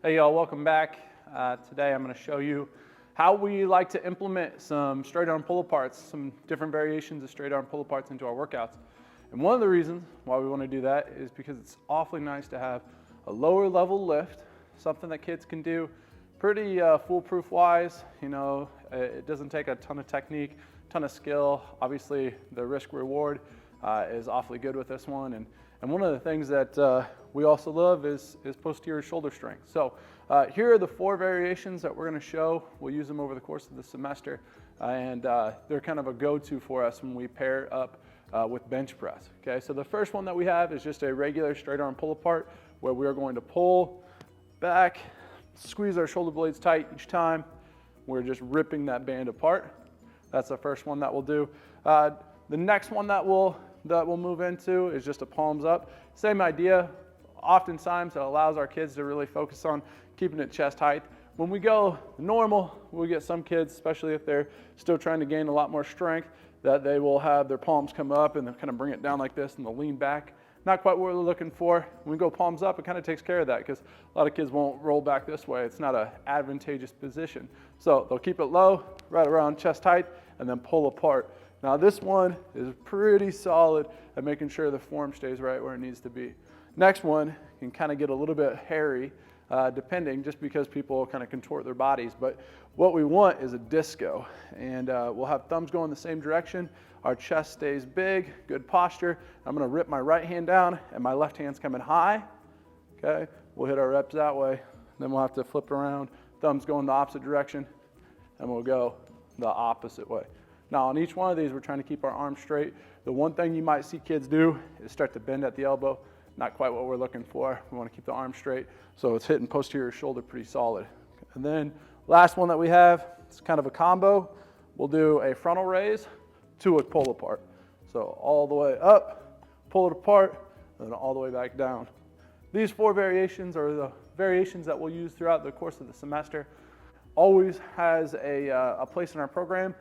Hey y'all, welcome back. Today I'm going to show you how we like to implement some straight arm pull aparts, some different variations of straight arm pull aparts into our workouts. And one of the reasons why we want to do that is because it's awfully nice to have a lower level lift, something that kids can do pretty foolproof wise. It doesn't take a ton of technique, ton of skill. Obviously the risk reward is awfully good with this one. And one of the things that we also love is posterior shoulder strength. So here are the 4 variations that we're going to show. We'll use them over the course of the semester, and they're kind of a go-to for us when we pair up with bench press. Okay, so the first one that we have is just a regular straight arm pull apart, where we are going to pull back, squeeze our shoulder blades tight each time. We're just ripping that band apart. That's the first one that we'll do. The next one that we'll move into is just a palms up. Same idea. Oftentimes it allows our kids to really focus on keeping it chest height. When we go normal, we get some kids, especially if they're still trying to gain a lot more strength, that they will have their palms come up and they'll kind of bring it down like this and they'll lean back. Not quite what we're looking for. When we go palms up, it kind of takes care of that because a lot of kids won't roll back this way. It's not an advantageous position. So they'll keep it low, right around chest height, and then pull apart. Now this one is pretty solid at making sure the form stays right where it needs to be. Next one can kind of get a little bit hairy, depending, just because people kind of contort their bodies. But what we want is a disco, and we'll have thumbs going the same direction. Our chest stays big, good posture. I'm going to rip my right hand down, and my left hand's coming high. Okay, we'll hit our reps that way. Then we'll have to flip around, thumbs going the opposite direction, and we'll go the opposite way. Now on each one of these, we're trying to keep our arms straight. The one thing you might see kids do is start to bend at the elbow. Not quite what we're looking for. We want to keep the arm straight, so it's hitting posterior shoulder pretty solid. And then last one that we have, it's kind of a combo. We'll do a frontal raise to a pull apart. So all the way up, pull it apart, and then all the way back down. These 4 variations are the variations that we'll use throughout the course of the semester. Always has a place in our program.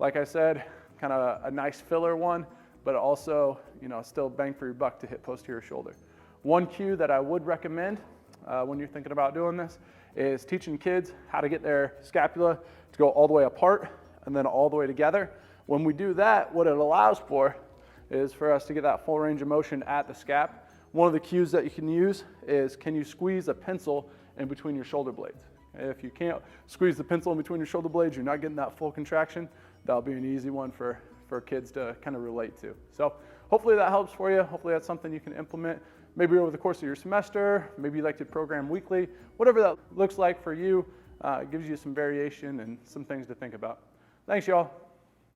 Like I said, kind of a nice filler one, but also, still bang for your buck to hit posterior shoulder. One cue that I would recommend when you're thinking about doing this is teaching kids how to get their scapula to go all the way apart and then all the way together. When we do that, what it allows for is for us to get that full range of motion at the scap. One of the cues that you can use is, can you squeeze a pencil in between your shoulder blades? If you can't squeeze the pencil in between your shoulder blades, you're not getting that full contraction. That'll be an easy one for kids to kind of relate to. So hopefully that helps for you. Hopefully that's something you can implement maybe over the course of your semester. Maybe you like to program weekly. Whatever that looks like for you, gives you some variation and some things to think about. Thanks, y'all.